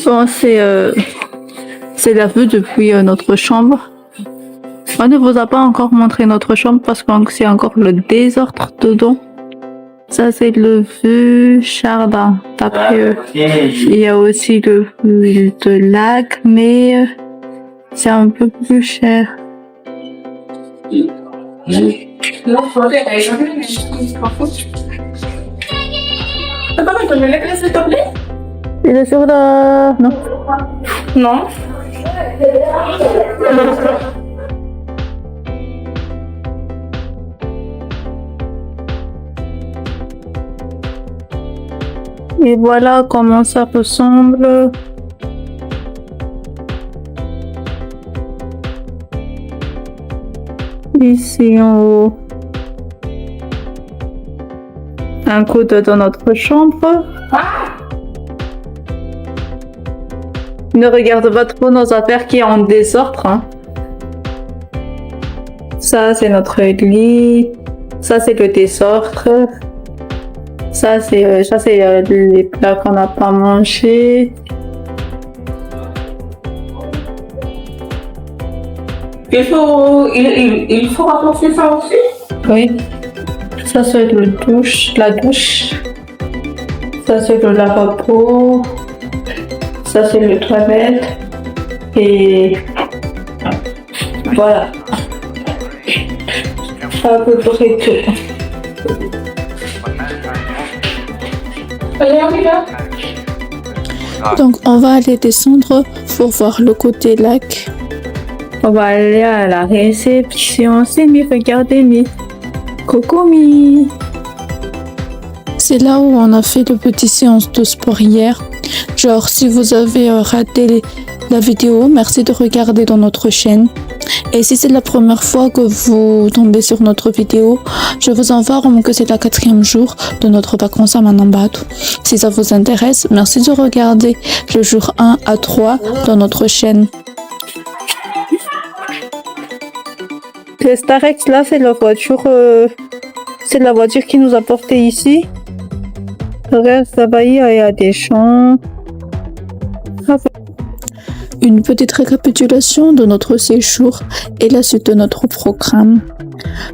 Bon, c'est la vue depuis notre chambre. On ne vous a pas encore montré notre chambre parce que c'est encore le désordre dedans. Ça, c'est le vue jardin. D'après eux, il y a aussi le vue de lac, mais c'est un peu plus cher. Il est sur la... Non. Non. Et voilà comment ça ressemble. Ici en haut. Un coude dans notre chambre. Ne regarde pas trop nos affaires qui est en désordre. Hein. Ça, c'est notre lit. Ça, c'est le désordre. Ça, c'est les plats qu'on n'a pas mangés. Il faut rapporter ça aussi? Oui. Ça, c'est la douche. Ça, c'est le lavabo. Ça, c'est le toilette. Et voilà. À peu près tout. Donc on va aller descendre pour voir le côté lac. On va aller à la réception. C'est Mi, regardez Mi. Coucou Mi. C'est là où on a fait le petit séance de sport hier. Genre si vous avez raté la vidéo, merci de regarder dans notre chaîne. Et si c'est la première fois que vous tombez sur notre vidéo, je vous informe que c'est le 4e jour de notre vacances à Manambato. Si ça vous intéresse, merci de regarder le jour 1 à 3 dans notre chaîne. Le Starex là, c'est la voiture qui nous a portés ici. Regarde, là-bas, il y a des champs. Une petite récapitulation de notre séjour et la suite de notre programme.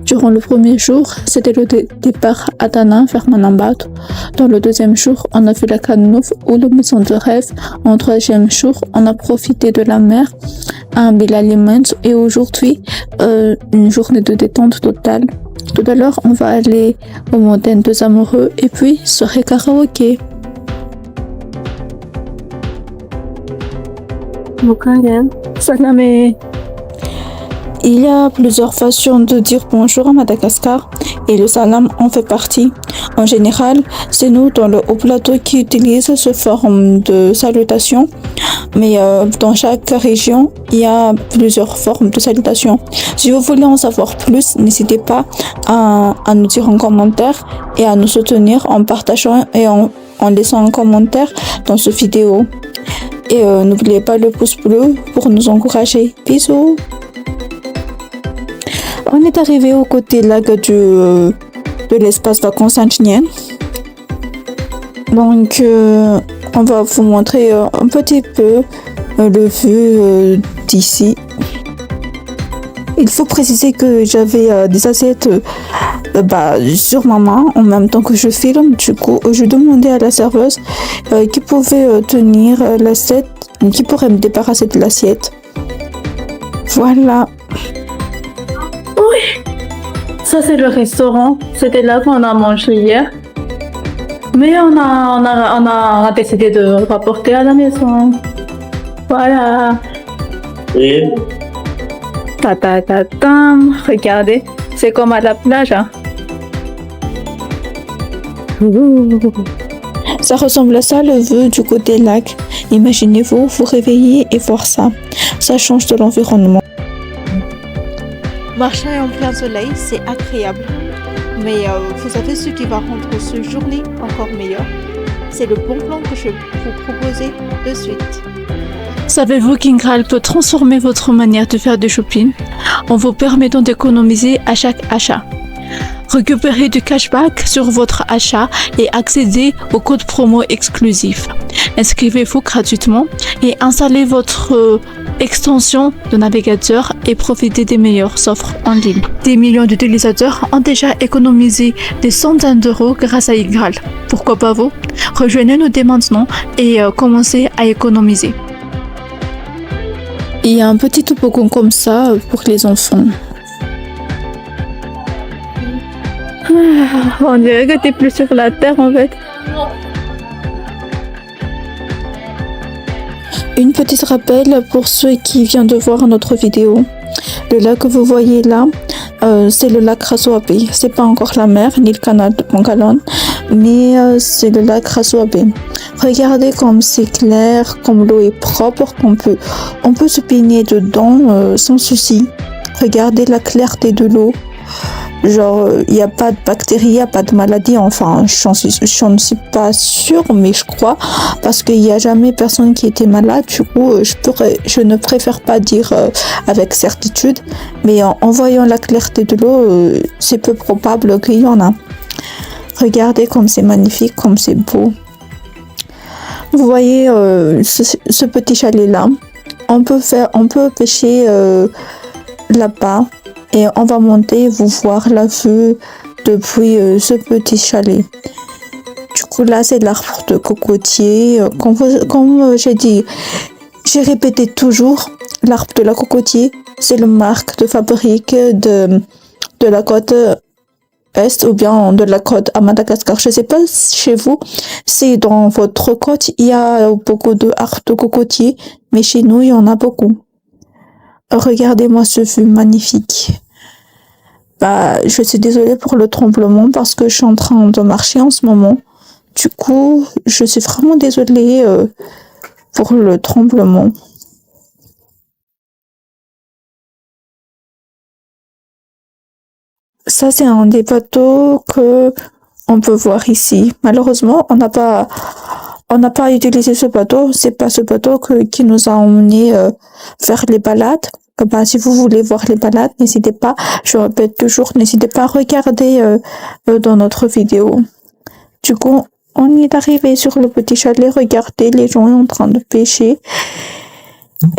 Durant le premier jour, c'était le départ à Dana vers Manambato. Dans le deuxième jour, on a fait la Canouf ou la maison de rêve. En troisième jour, on a profité de la mer à un bel aliment et aujourd'hui, une journée de détente totale. Tout à l'heure, on va aller au Montagne des Amoureux et puis soirée karaoké. Il y a plusieurs façons de dire bonjour à Madagascar et le salam en fait partie. En général, c'est nous dans le haut plateau qui utilisons ce forme de salutation, mais dans chaque région, il y a plusieurs formes de salutation. Si vous voulez en savoir plus, n'hésitez pas à nous dire en commentaire et à nous soutenir en partageant et en laissant un commentaire dans cette vidéo. Et n'oubliez pas le pouce bleu pour nous encourager. Bisous. On est arrivé au côté lac de l'espace vacances Saint-Chinienne. Donc on va vous montrer un petit peu le vue d'ici. Il faut préciser que j'avais des assiettes sur ma main en même temps que je filme. Du coup, je demandais à la serveuse qui pouvait tenir l'assiette, qui pourrait me débarrasser de l'assiette. Voilà. Oui. Ça, c'est le restaurant. C'était là qu'on a mangé hier. Mais on a décidé de rapporter à la maison. Voilà. Oui. Regardez, c'est comme à la plage. Hein. Ça ressemble à ça le vue du côté lac. Imaginez-vous vous réveiller et voir ça. Ça change de l'environnement. Marcher en plein soleil, c'est agréable. Mais vous savez ce qui va rendre ce journée encore meilleur? C'est le bon plan que je vais vous proposer de suite. Savez-vous qu'Ingral peut transformer votre manière de faire du shopping en vous permettant d'économiser à chaque achat? récupérer du cashback sur votre achat et accéder au code promo exclusif. Inscrivez-vous gratuitement et installez votre extension de navigateur et profitez des meilleures offres en ligne. Des millions d'utilisateurs ont déjà économisé des centaines d'euros grâce à Igral. Pourquoi pas vous? Rejoignez-nous dès maintenant et commencez à économiser. Il y a un petit toboggan comme ça pour les enfants. On dirait que t'es plus sur la terre en fait. Une petite rappel pour ceux qui viennent de voir notre vidéo. Le lac que vous voyez là, c'est le lac Rasoabe. C'est pas encore la mer ni le canal de Bangalore, mais c'est le lac Rasoabe. Regardez comme c'est clair, comme l'eau est propre, on peut se baigner dedans sans souci. Regardez la clarté de l'eau. Genre, il n'y a pas de bactéries, il n'y a pas de maladies, enfin, je ne suis pas sûre, mais je crois, parce qu'il n'y a jamais personne qui était malade, du coup, je ne préfère pas dire avec certitude, mais en voyant la clarté de l'eau, c'est peu probable qu'il y en a. Regardez comme c'est magnifique, comme c'est beau. Vous voyez ce petit chalet-là, on peut pêcher là-bas. Et on va monter, vous voir la vue depuis ce petit chalet. Du coup, là, c'est l'arbre de cocotier. Comme j'ai dit, j'ai répété toujours, l'arbre de la cocotier, c'est le marque de fabrique de la côte est ou bien de la côte à Madagascar. Je sais pas chez vous, si dans votre côte, il y a beaucoup d'arbres de cocotier, mais chez nous, il y en a beaucoup. Regardez-moi ce vue magnifique. Je suis désolée pour le tremblement parce que je suis en train de marcher en ce moment. Du coup, je suis vraiment désolée pour le tremblement. Ça, c'est un des bateaux que on peut voir ici. Malheureusement, on n'a pas utilisé ce bateau. C'est pas ce bateau qui nous a emmenés faire les balades. Si vous voulez voir les balades, n'hésitez pas, je répète toujours, n'hésitez pas à regarder dans notre vidéo. Du coup, on est arrivé sur le petit chalet, regardez, les gens sont en train de pêcher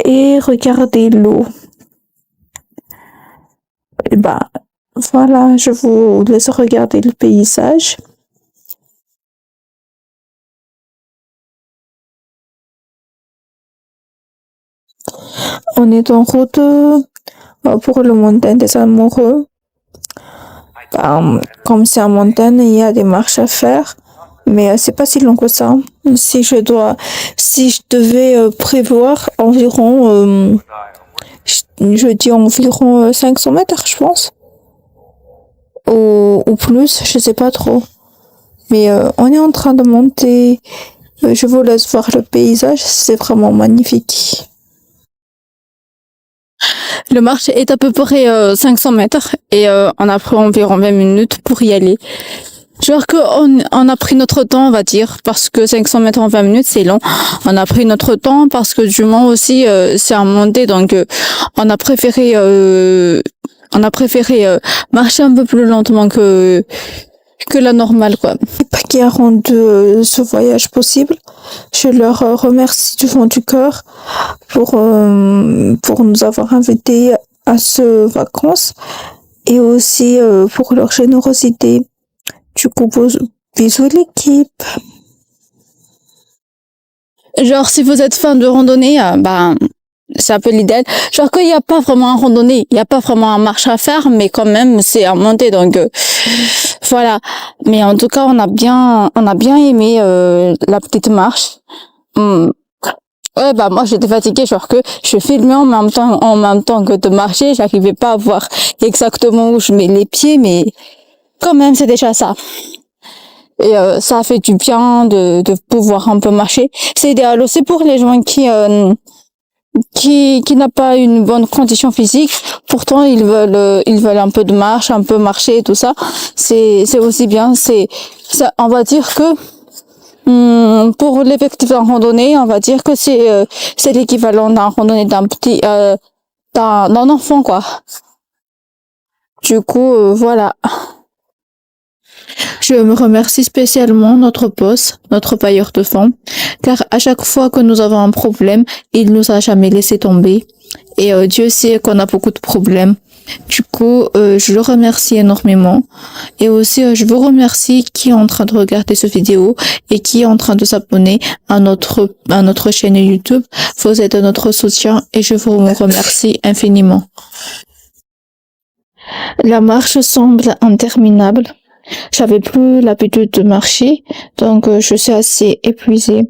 et regardez l'eau. Et voilà, je vous laisse regarder le paysage. On est en route pour le montagne des amoureux. Comme c'est en montagne, il y a des marches à faire, mais c'est pas si long que ça. Si je devais prévoir environ, je dis environ 500 mètres, je pense, ou plus, je sais pas trop. Mais on est en train de monter. Je vous laisse voir le paysage, c'est vraiment magnifique. Le marché est à peu près 500 mètres et on a pris environ 20 minutes pour y aller. Genre on a pris notre temps, on va dire, parce que 500 mètres en 20 minutes, c'est long. On a pris notre temps parce que du Mans aussi, c'est en montée, donc on a préféré marcher un peu plus lentement que la normale, quoi. Qui a rendu ce voyage possible. Je leur remercie du fond du cœur pour nous avoir invités à ce vacances et aussi pour leur générosité. Du coup, bisous l'équipe. Genre, si vous êtes fan de randonnée, c'est un peu l'idéal. Genre qu'il n'y a pas vraiment à randonnée, il n'y a pas vraiment un marche à faire, mais quand même, c'est à monter, donc voilà. Mais en tout cas, on a bien aimé la petite marche. Ouais, moi j'étais fatiguée, genre que je filmais en même temps que de marcher, j'arrivais pas à voir exactement où je mets les pieds, mais quand même c'est déjà ça. Et ça a fait du bien de pouvoir un peu marcher. C'est idéal aussi pour les gens qui n'a pas une bonne condition physique, pourtant ils veulent un peu de marche, un peu marcher, tout ça. C'est aussi bien. Ça, on va dire que pour l'effectif en randonnée, on va dire que c'est l'équivalent d'un randonnée d'un enfant, quoi. Du coup, voilà. Je me remercie spécialement notre boss, notre bailleur de fonds, car à chaque fois que nous avons un problème, il nous a jamais laissé tomber. Et Dieu sait qu'on a beaucoup de problèmes. Du coup, je le remercie énormément. Et aussi, je vous remercie qui est en train de regarder cette vidéo et qui est en train de s'abonner à notre chaîne YouTube. Vous êtes notre soutien et je vous remercie infiniment. La marche semble interminable. J'avais plus l'habitude de marcher, donc je suis assez épuisée.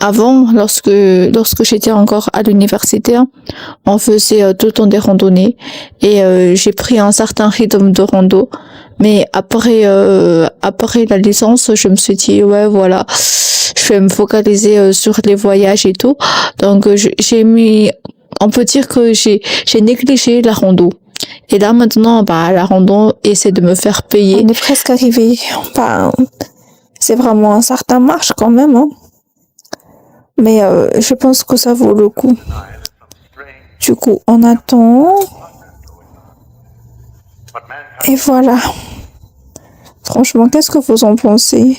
Avant, lorsque j'étais encore à l'université, on faisait tout le temps des randonnées et j'ai pris un certain rythme de rando. Mais après la licence, je me suis dit ouais voilà, je vais me focaliser sur les voyages et tout. Donc on peut dire que j'ai négligé la rando. Et là maintenant, la rando essaie de me faire payer. On est presque arrivé. C'est vraiment un certain marche quand même, hein. Mais je pense que ça vaut le coup. Du coup, on attend. Et voilà. Franchement, qu'est-ce que vous en pensez?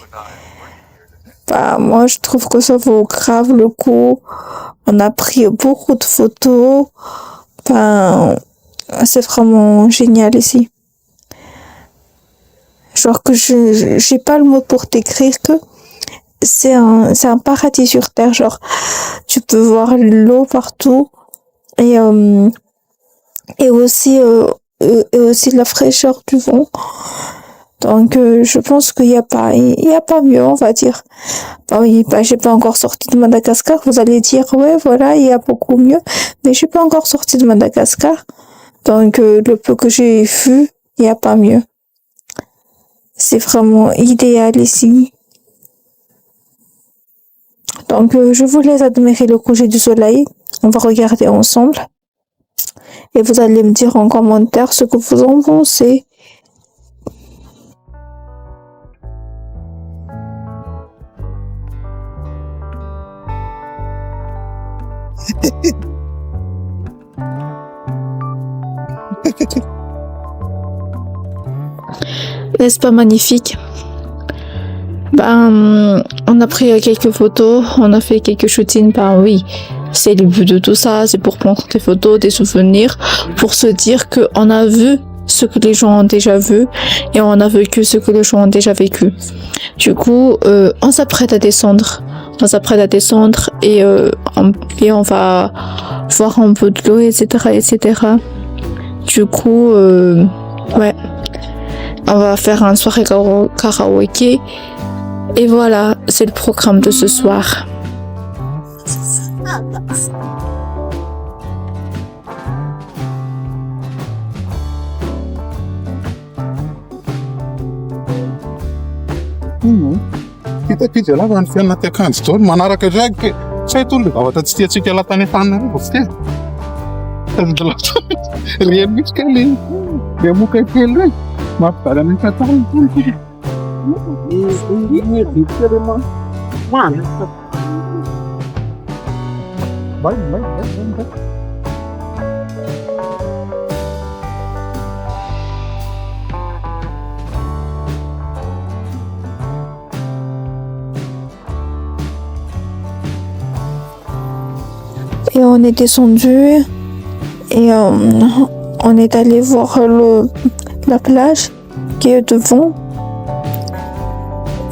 Moi, je trouve que ça vaut grave le coup. On a pris beaucoup de photos. C'est vraiment génial ici. Genre que j'ai pas le mot pour t'écrire que c'est un paradis sur terre. Genre, tu peux voir l'eau partout et aussi la fraîcheur du vent. Donc, je pense qu'il y a pas mieux, on va dire. J'ai pas encore sorti de Madagascar. Vous allez dire, ouais, voilà, il y a beaucoup mieux. Mais j'ai pas encore sorti de Madagascar. Donc, le peu que j'ai vu, il n'y a pas mieux. C'est vraiment idéal ici. Donc, je vous laisse admirer le coucher du soleil. On va regarder ensemble. Et vous allez me dire en commentaire ce que vous en pensez. N'est-ce pas magnifique? On a pris quelques photos, on a fait quelques shootings. Oui, c'est le but de tout ça, c'est pour prendre des photos, des souvenirs, pour se dire que on a vu ce que les gens ont déjà vu et on a vécu ce que les gens ont déjà vécu. Du coup, on s'apprête à descendre. Et on va voir un peu de l'eau, etc. Du coup, ouais. On va faire un soirée karaoké. Et voilà, c'est le programme de ce soir. Kita pijala van fianna ty akanjo daholo manaraka drag tsy hay tolo zavatra tsy tiantsika latany afanina reny reny mihitsy ka le moka kely reny mampivaly amin'ny tatany Et on est descendu et on est allé voir la plage qui est devant.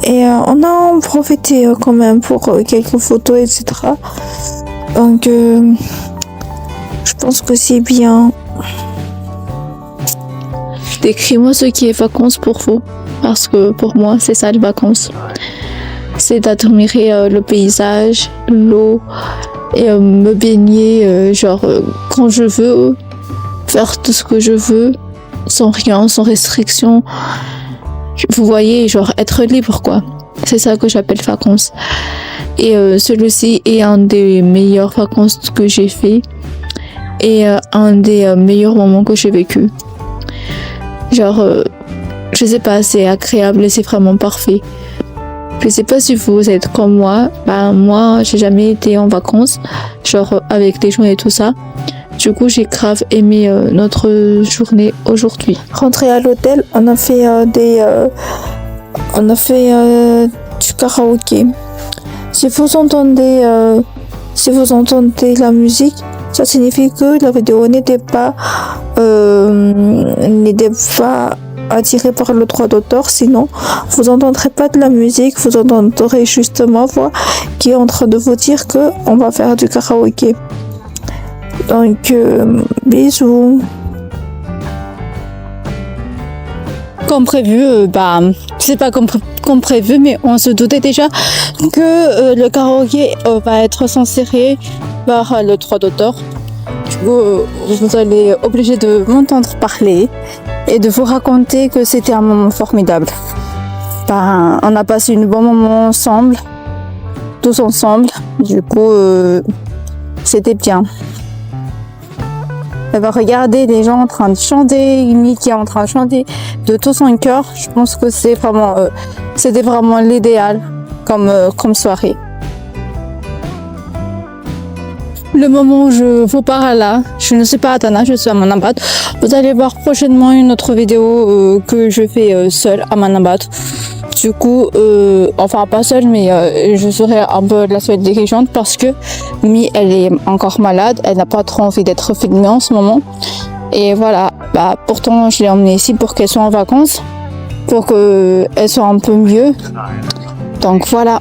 Et on a en profité quand même pour quelques photos, etc. Donc, je pense que c'est bien. Décris-moi ce qui est vacances pour vous, parce que pour moi, c'est ça les vacances. C'est d'admirer le paysage, l'eau, et me baigner quand je veux, faire tout ce que je veux, sans rien, sans restriction. Vous voyez, être libre quoi. C'est ça que j'appelle vacances. Et celui-ci est un des meilleures vacances que j'ai fait et un des meilleurs moments que j'ai vécu. Je sais pas, c'est agréable et c'est vraiment parfait. Je sais pas si vous êtes comme moi. Moi, j'ai jamais été en vacances, avec des gens et tout ça. Du coup, j'ai grave aimé notre journée aujourd'hui. Rentré à l'hôtel, on a fait du karaoké. Si vous entendez la musique, ça signifie que la vidéo n'était pas attirée par le droit d'auteur. Sinon, vous n'entendrez pas de la musique, vous entendrez juste ma voix qui est en train de vous dire que on va faire du karaoké. Donc, bisous. Comme prévu, c'est pas comme prévu, mais on se doutait déjà que le karaoké va être censuré par le droit d'auteur. Du coup, vous allez obligé de m'entendre parler et de vous raconter que c'était un moment formidable. On a passé un bon moment ensemble, tous ensemble. Du coup, c'était bien. Regarder les gens en train de chanter, Amy qui est en train de chanter de tout son cœur. Je pense que c'était vraiment l'idéal comme soirée. Le moment où je vous parle là, je ne suis pas à Tana, je suis à Manambat. Vous allez voir prochainement une autre vidéo que je fais seule à Manambat. Du coup, enfin pas seule, mais je serai un peu la seule dirigeante parce que Mi, elle est encore malade, elle n'a pas trop envie d'être filmée en ce moment. Et voilà, pourtant je l'ai emmenée ici pour qu'elle soit en vacances, pour qu'elle soit un peu mieux. Donc voilà.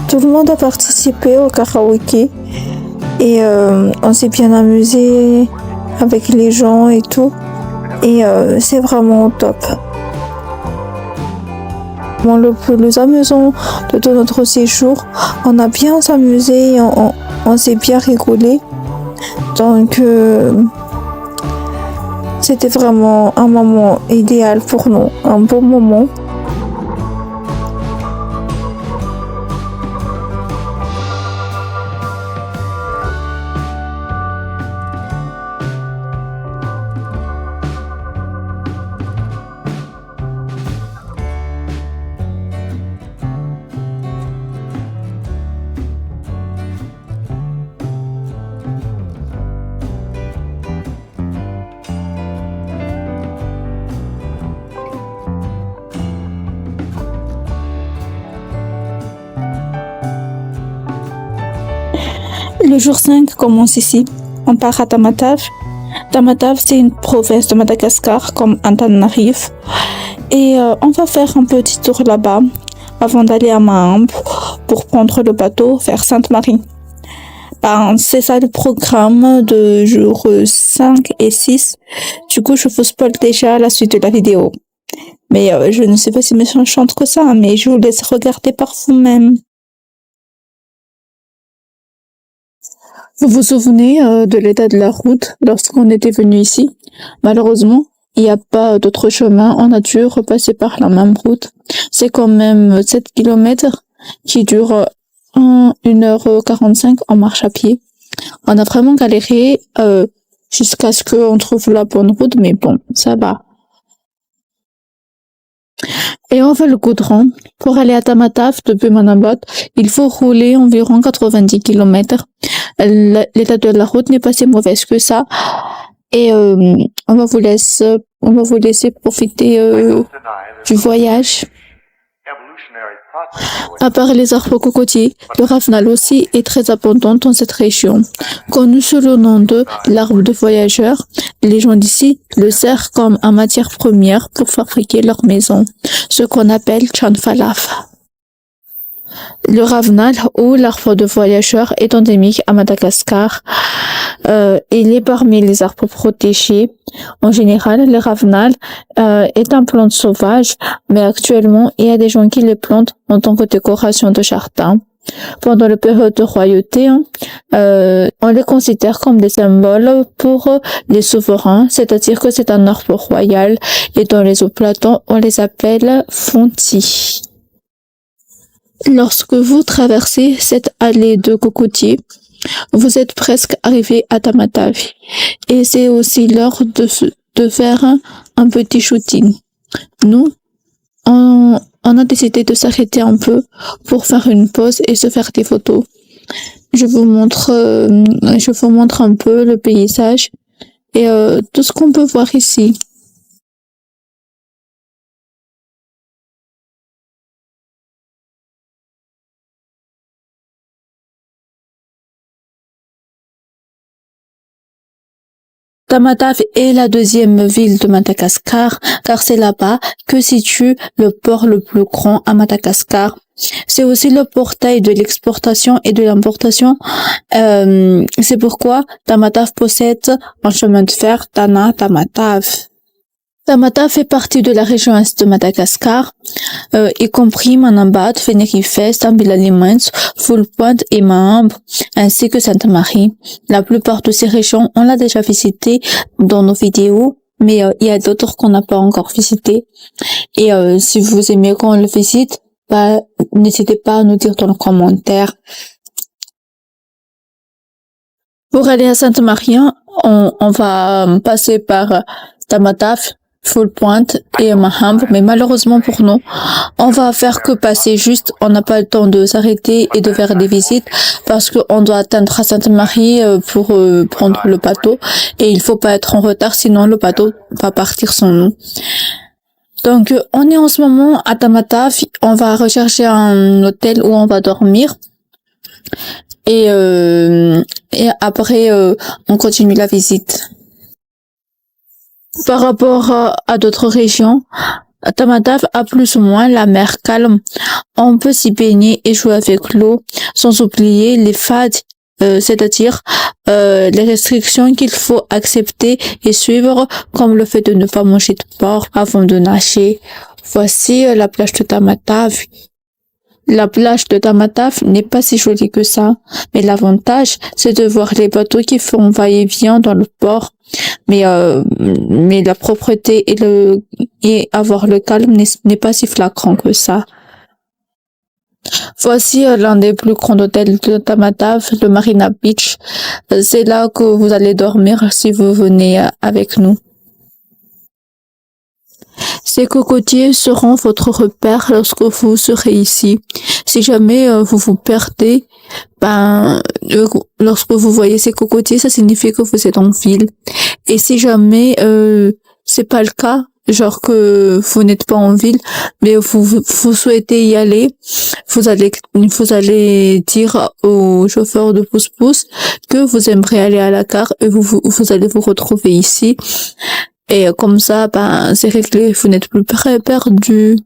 Tout le monde a participé au karaoké et on s'est bien amusé avec les gens et tout. Et c'est vraiment top. Le plus amusant de tout notre séjour, on a bien s'amusé, on s'est bien rigolé. Donc c'était vraiment un moment idéal pour nous, un bon moment. Le jour 5 commence ici. On part à Tamatave. Tamatave, c'est une province de Madagascar comme Antananarivo. Et on va faire un petit tour là-bas avant d'aller à Maham pour prendre le bateau vers Sainte-Marie. C'est ça le programme de jours 5 et 6. Du coup, je vous spoil déjà la suite de la vidéo. Mais je ne sais pas si méchante que ça, mais je vous laisse regarder par vous-même. Vous vous souvenez de l'état de la route lorsqu'on était venu ici? Malheureusement, il n'y a pas d'autre chemin. On a dû repasser par la même route. C'est quand même 7 km qui durent 1h45 en marche à pied. On a vraiment galéré jusqu'à ce qu'on trouve la bonne route, mais bon, ça va. Et on fait le goudron. Pour aller à Tamatave depuis Manambat, il faut rouler environ 90 km. L'état de la route n'est pas si mauvaise que ça. Et on va vous laisser profiter du voyage. À part les arbres cocotiers, le ravenal aussi est très abondant dans cette région. Connu sous le nom de l'arbre de voyageurs, les gens d'ici le servent comme en matière première pour fabriquer leur maison, ce qu'on appelle chanfalaf. Le ravenal ou l'arbre de voyageurs est endémique à Madagascar. Il est parmi les arbres protégés. En général, le ravenal est un plante sauvage, mais actuellement, il y a des gens qui le plantent en tant que décoration de jardin. Pendant la période de royauté, on les considère comme des symboles pour les souverains, c'est-à-dire que c'est un arbre royal et dans les eaux platans, on les appelle fontis. Lorsque vous traversez cette allée de cocotiers, vous êtes presque arrivé à Tamatave et c'est aussi l'heure de faire un petit shooting. Nous, on a décidé de s'arrêter un peu pour faire une pause et se faire des photos. je vous montre un peu le paysage et tout ce qu'on peut voir ici. Tamatave est la deuxième ville de Madagascar, car c'est là-bas que situe le port le plus grand à Madagascar. C'est aussi le portail de l'exportation et de l'importation. C'est pourquoi Tamatave possède un chemin de fer Tana-Tamatave. Tamatave fait partie de la région est de Madagascar, y compris Manambat, Tenerife, Sambilalimens, Full Point et Mahambe, ainsi que Sainte-Marie. La plupart de ces régions, on l'a déjà visité dans nos vidéos, mais il y a d'autres qu'on n'a pas encore visitées. Et si vous aimez qu'on le visite, n'hésitez pas à nous dire dans les commentaires. Pour aller à Sainte-Marie, on va passer par Tamatave, Full Point et Mahambe, mais malheureusement pour nous, on va faire que passer juste, on n'a pas le temps de s'arrêter et de faire des visites parce qu'on doit atteindre à Sainte-Marie pour prendre le bateau et il faut pas être en retard sinon le bateau va partir sans nous. Donc on est en ce moment à Tamatave, on va rechercher un hôtel où on va dormir et après on continue la visite. Par rapport à d'autres régions, Tamatave a plus ou moins la mer calme. On peut s'y baigner et jouer avec l'eau, sans oublier les fades, c'est-à-dire les restrictions qu'il faut accepter et suivre, comme le fait de ne pas manger de porc avant de nager. Voici la plage de Tamatave. La plage de Tamatave n'est pas si jolie que ça, mais l'avantage, c'est de voir les bateaux qui font va-et-vient dans le port. Mais la propreté et avoir le calme n'est pas si flagrant que ça. Voici l'un des plus grands hôtels de Tamatave, le Marina Beach. C'est là que vous allez dormir si vous venez avec nous. Ces cocotiers seront votre repère lorsque vous serez ici. Si jamais vous vous perdez, lorsque vous voyez ces cocotiers, ça signifie que vous êtes en ville. Et si jamais c'est pas le cas, genre que vous n'êtes pas en ville, mais vous souhaitez y aller, vous allez dire au chauffeur de pousse-pousse que vous aimeriez aller à la gare et vous allez vous retrouver ici. Et comme ça, c'est réglé, vous n'êtes plus perdu.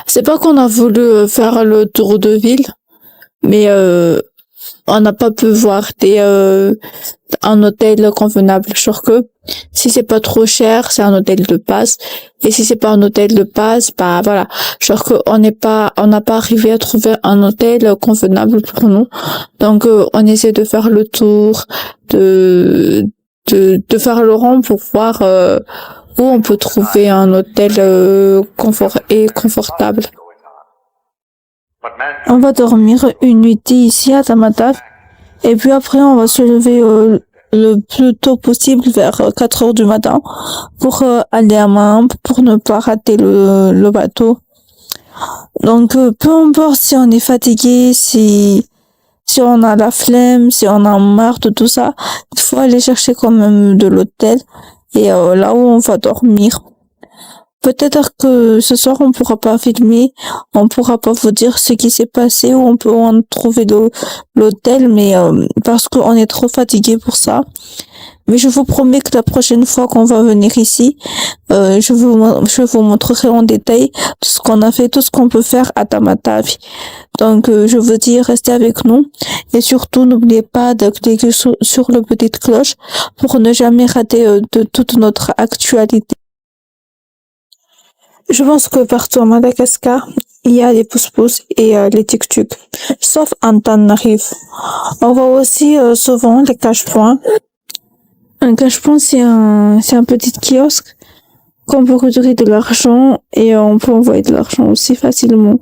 C'est pas qu'on a voulu faire le tour de ville, mais on n'a pas pu voir un hôtel convenable. Genre que si c'est pas trop cher, c'est un hôtel de base. Et si c'est pas un hôtel de base, voilà. Genre que on n'a pas arrivé à trouver un hôtel convenable pour nous. Donc on essaie de faire le tour, de faire le rond pour voir où on peut trouver un hôtel confortable. On va dormir une nuit ici à Tamatave et puis après on va se lever le plus tôt possible vers 4 heures du matin pour aller à Mahambe pour ne pas rater le bateau. Donc peu importe si on est fatigué, si on a la flemme, si on a marre de tout ça, il faut aller chercher quand même de l'hôtel et là où on va dormir. Peut-être que ce soir on pourra pas filmer, on pourra pas vous dire ce qui s'est passé ou on peut en trouver l'hôtel, mais parce qu'on est trop fatigué pour ça. Mais je vous promets que la prochaine fois qu'on va venir ici, je vous montrerai en détail tout ce qu'on a fait, tout ce qu'on peut faire à Tamatave. Donc je vous dis restez avec nous et surtout n'oubliez pas de cliquer sur la petite cloche pour ne jamais rater de toute notre actualité. Je pense que partout à Madagascar, il y a les pousse-pousse et les tuk-tuk, sauf Antananarivo. On voit aussi souvent les cache-points. Un cache-point, c'est un petit kiosque qu'on peut retirer de l'argent et on peut envoyer de l'argent aussi facilement.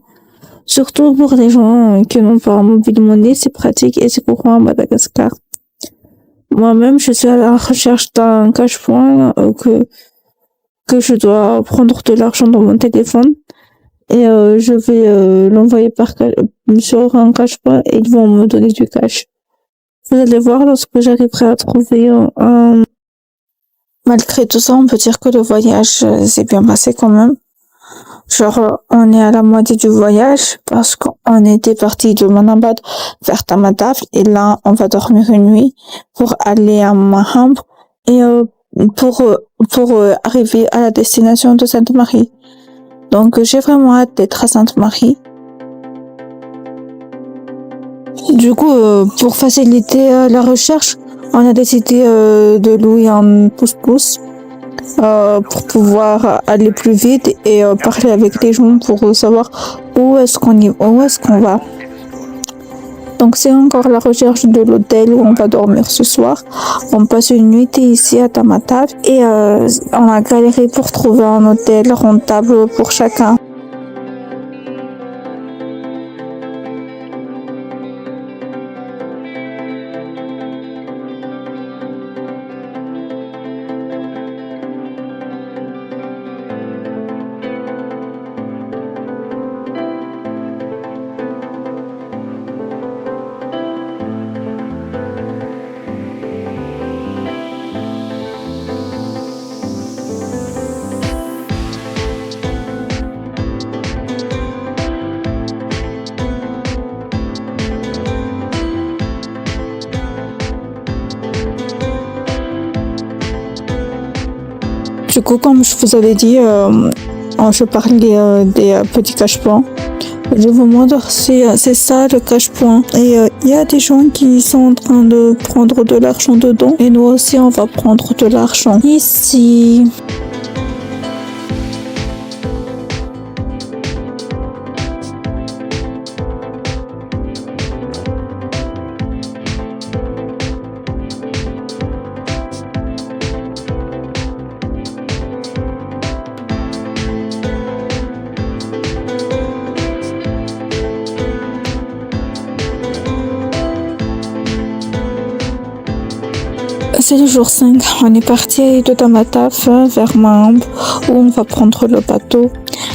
Surtout pour les gens qui n'ont pas un mobile monnaie, c'est pratique et c'est courant à Madagascar. Moi-même, je suis à la recherche d'un cache-point que je dois prendre de l'argent dans mon téléphone et je vais l'envoyer sur un cash-point et ils vont me donner du cash. Vous allez voir lorsque j'arriverai à trouver malgré tout ça, on peut dire que le voyage s'est bien passé quand même. Genre, on est à la moitié du voyage parce qu'on était parti de Manabad vers Tamatave et là, on va dormir une nuit pour aller à Maham et pour arriver à la destination de Sainte-Marie. Donc, j'ai vraiment hâte d'être à Sainte-Marie. Du coup, pour faciliter la recherche, on a décidé de louer un pouce-pouce pour pouvoir aller plus vite et parler avec les gens pour savoir où est-ce qu'on va. Donc c'est encore la recherche de l'hôtel où on va dormir ce soir. On passe une nuit ici à Tamatave et on a galéré pour trouver un hôtel rentable pour chacun. Du coup, comme je vous avais dit, je parlais des petits cache-points. Je vous montre, c'est ça le cache-point. Et il y a des gens qui sont en train de prendre de l'argent dedans. Et nous aussi, on va prendre de l'argent ici. C'est le jour 5, on est parti de Tamatave vers Maham où on va prendre le bateau.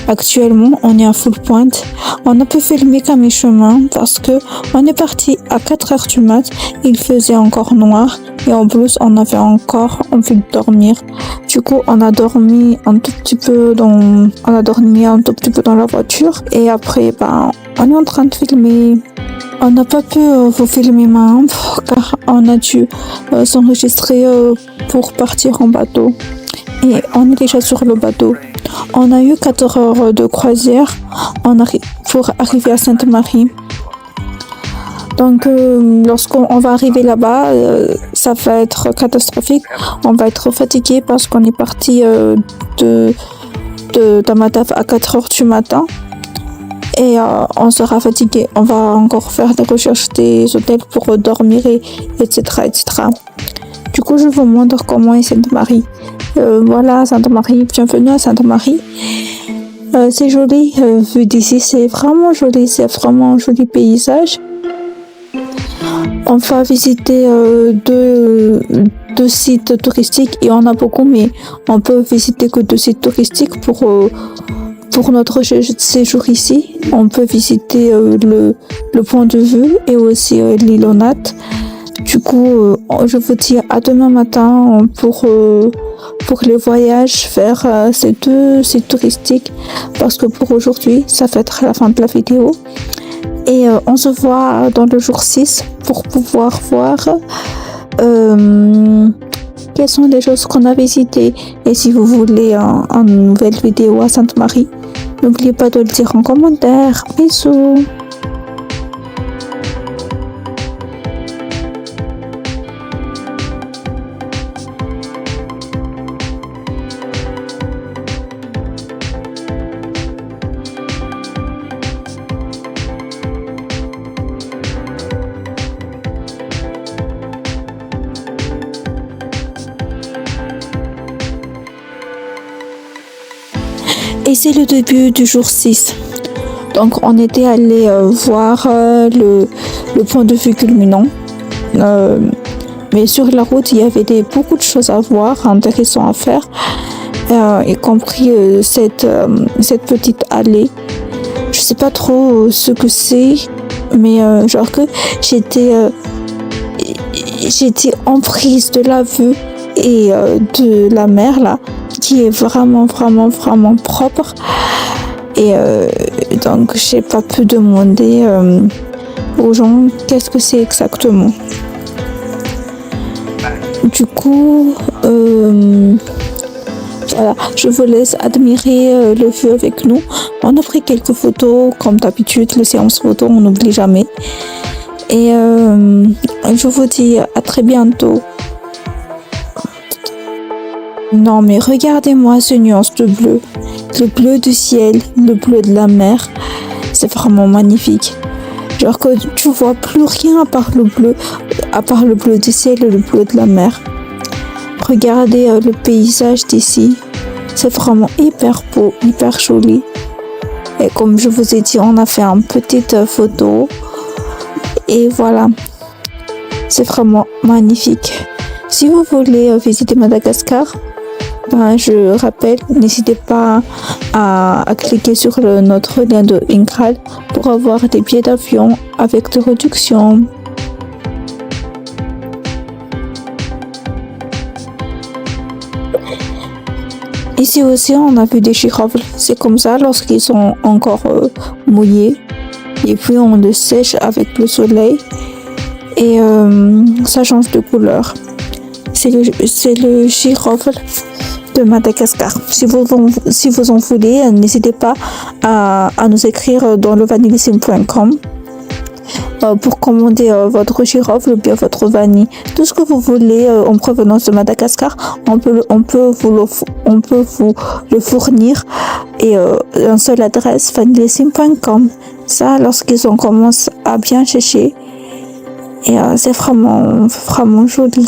Actuellement, on est à full pointe. On a pu filmer qu'à mi-chemin parce que on est parti à 4 heures du mat. Il faisait encore noir et en plus, on avait encore envie de dormir. Du coup, on a dormi un tout petit peu dans la voiture et après, on est en train de filmer. On n'a pas pu vous filmer Maham car on a dû s'enregistrer pour partir en bateau. Et on est déjà sur le bateau. On a eu 4 heures de croisière pour arriver à Sainte-Marie. Donc lorsqu'on va arriver là-bas, ça va être catastrophique. On va être fatigué parce qu'on est parti de Tamatave à 4 heures du matin. Et on sera fatigué. On va encore faire des recherches des hôtels pour dormir, etc., etc. Du coup, je vous montre comment est Sainte-Marie. Voilà, Sainte-Marie. Bienvenue à Sainte-Marie. C'est joli. Vu d'ici, c'est vraiment joli. C'est vraiment un joli paysage. On va visiter deux sites touristiques. Il y en a beaucoup, mais on peut visiter que 2 sites touristiques pour notre séjour ici. On peut visiter le point de vue et aussi l'île aux Nattes. Du coup, je vous dis à demain matin pour les voyages vers ces 2 sites touristiques parce que pour aujourd'hui, ça va être la fin de la vidéo. Et on se voit dans le jour 6 pour pouvoir voir quelles sont les choses qu'on a visitées. Et si vous voulez une nouvelle vidéo à Sainte-Marie, n'oubliez pas de le dire en commentaire. Bisous. Et c'est le début du jour 6. Donc on était allé voir le point de vue culminant. Mais sur la route, il y avait beaucoup de choses à voir, intéressantes à faire, y compris cette petite allée sais pas trop ce que c'est, mais genre que j'étais en prise de la vue et de la mer là, qui est vraiment propre. Et donc j'ai pas pu demander aux gens qu'est-ce que c'est exactement. Du coup, voilà, je vous laisse admirer le feu avec nous. On a pris quelques photos, comme d'habitude, les séances photos, on n'oublie jamais. Et je vous dis à très bientôt. Non mais regardez-moi ce nuance de bleu. Le bleu du ciel, le bleu de la mer. C'est vraiment magnifique. Genre que tu vois plus rien à part le bleu du ciel et le bleu de la mer. Regardez le paysage d'ici. C'est vraiment hyper beau, hyper joli. Et comme je vous ai dit, on a fait une petite photo. Et voilà. C'est vraiment magnifique. Si vous voulez visiter Madagascar, je rappelle, n'hésitez pas à cliquer sur notre lien de Incral pour avoir des billets d'avion avec des réductions. Ici aussi, on a vu des girofles. C'est comme ça lorsqu'ils sont encore mouillés. Et puis, on le sèche avec le soleil. Et ça change de couleur. C'est le girofle de Madagascar. Si vous en voulez, n'hésitez pas à nous écrire dans levanillissime.com pour commander votre girofle ou bien votre vanille. Tout ce que vous voulez en provenance de Madagascar, on peut vous le fournir. Et une seule adresse, vanillissime.com. Ça, lorsqu'ils ont commencé à bien chercher. Et c'est vraiment joli.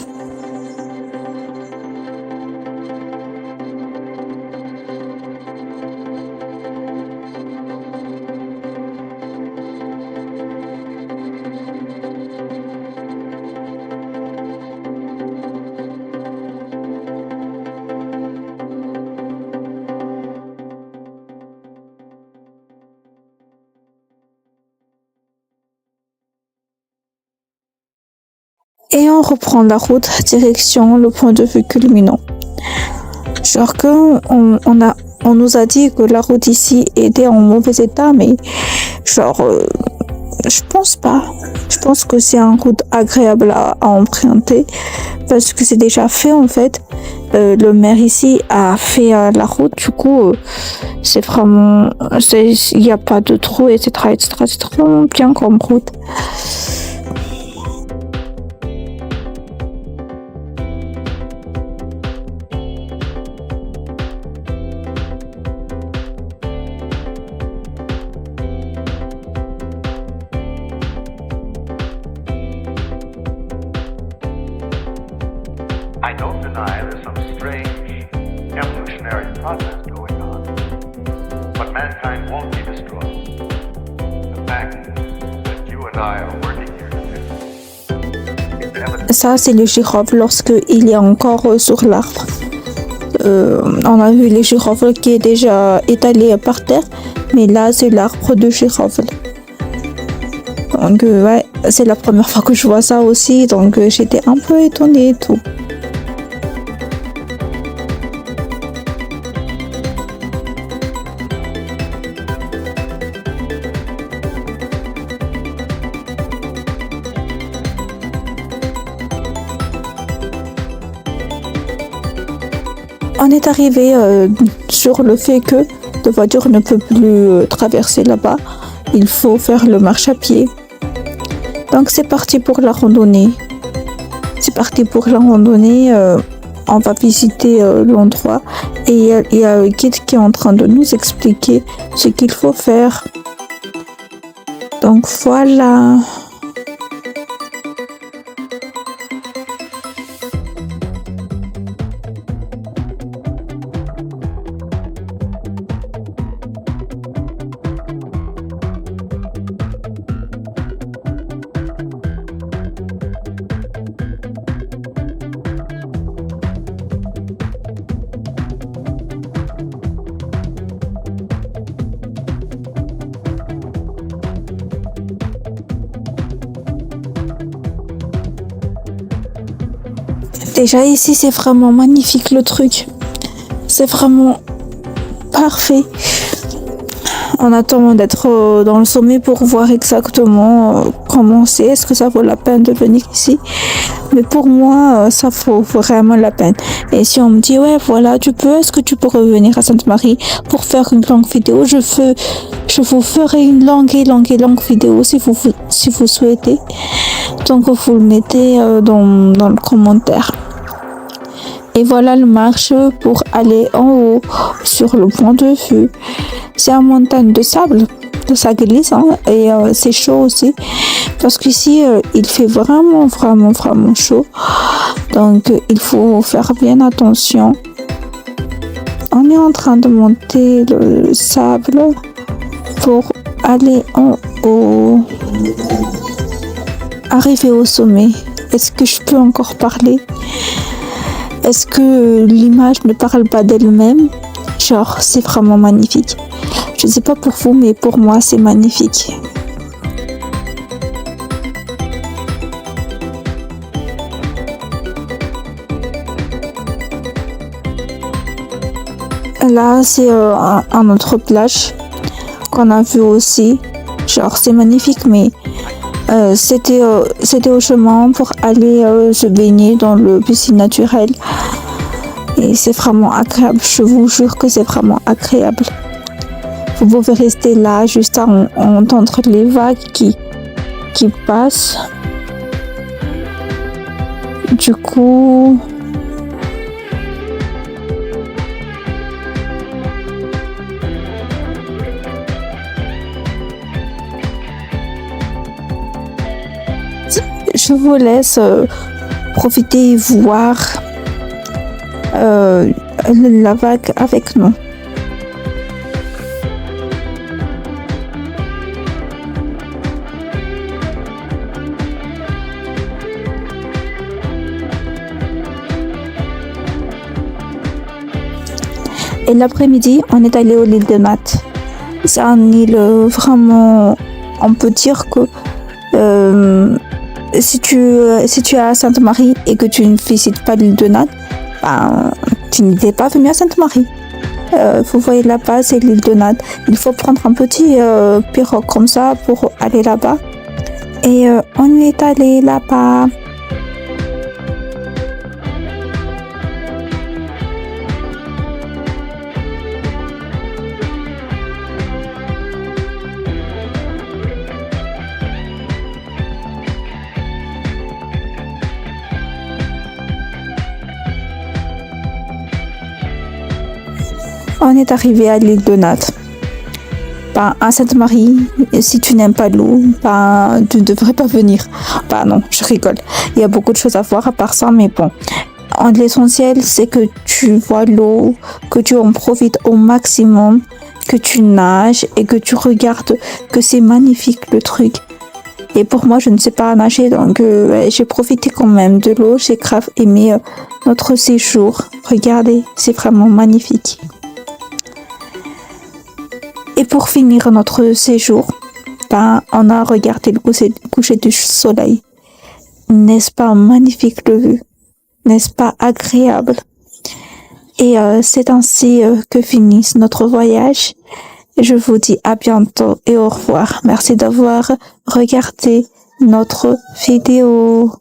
Et on reprend la route direction le point de vue culminant. Genre que on nous a dit que la route ici était en mauvais état, mais genre je pense pas. Je pense que c'est une route agréable à emprunter parce que c'est déjà fait en fait. Le maire ici a fait la route, du coup c'est vraiment, il n'y a pas de trou, etc. C'est vraiment bien comme route. I don't deny there's some strange evolutionary process going on, but mankind won't be destroyed. The fact that you and I are working here today is evidence. Ça, c'est le girofle lorsqu'il est encore sur l'arbre. On a vu les girofles qui est déjà étalé par terre, mais là, c'est l'arbre de girofle. Donc, ouais, c'est la première fois que je vois ça aussi, donc j'étais un peu étonnée et tout. On est arrivé sur le fait que la voiture ne peut plus traverser là-bas. Il faut faire le marche à pied. Donc c'est parti pour la randonnée. On va visiter l'endroit et il y a un guide qui est en train de nous expliquer ce qu'il faut faire. Donc voilà. Déjà ici, c'est vraiment magnifique le truc. C'est vraiment parfait. On attend d'être dans le sommet pour voir exactement comment c'est. Est-ce que ça vaut la peine de venir ici? Mais pour moi, ça vaut vraiment la peine. Et si on me dit, ouais, voilà, est-ce que tu peux revenir à Sainte-Marie pour faire une longue vidéo? Je vous ferai une longue vidéo si vous souhaitez. Donc, vous le mettez dans le commentaire. Et voilà le marche pour aller en haut sur le point de vue. C'est une montagne de sable, ça glisse et c'est chaud aussi parce qu'ici il fait vraiment chaud. Donc il faut faire bien attention. On est en train de monter le sable pour aller en haut. Arriver au sommet. Est-ce que je peux encore parler? Est-ce que l'image ne parle pas d'elle-même? Genre, c'est vraiment magnifique. Je ne sais pas pour vous, mais pour moi, c'est magnifique. Là, c'est un autre plage qu'on a vu aussi. Genre, c'est magnifique, mais c'était au chemin pour aller se baigner dans le piscine naturelle. Et c'est vraiment agréable. Je vous jure que c'est vraiment agréable. Vous pouvez rester là juste à entendre les vagues qui passent. Du coup, je vous laisse profiter et voir la vague avec nous. Et l'après-midi, on est allé au l'île de Natte. C'est une île vraiment, on peut dire que si tu es à Sainte-Marie et que tu ne visites pas l'île de Natte, ben, tu n'étais pas venu à Sainte-Marie. Vous voyez là-bas, c'est l'île de Natte. Il faut prendre un petit pirogue comme ça pour aller là-bas. Et on est allé là-bas. On est arrivé à l'île de Natte. Ben, à Sainte-Marie, si tu n'aimes pas l'eau, ben, tu ne devrais pas venir. Ben non, je rigole. Il y a beaucoup de choses à voir à part ça, mais bon. L'essentiel, c'est que tu vois l'eau, que tu en profites au maximum, que tu nages et que tu regardes que c'est magnifique le truc. Et pour moi, je ne sais pas nager, donc j'ai profité quand même de l'eau. J'ai grave aimé notre séjour. Regardez, c'est vraiment magnifique. Et pour finir notre séjour, ben, on a regardé le coucher du soleil. N'est-ce pas magnifique le vue? N'est-ce pas agréable? Et c'est ainsi que finit notre voyage. Je vous dis à bientôt et au revoir. Merci d'avoir regardé notre vidéo.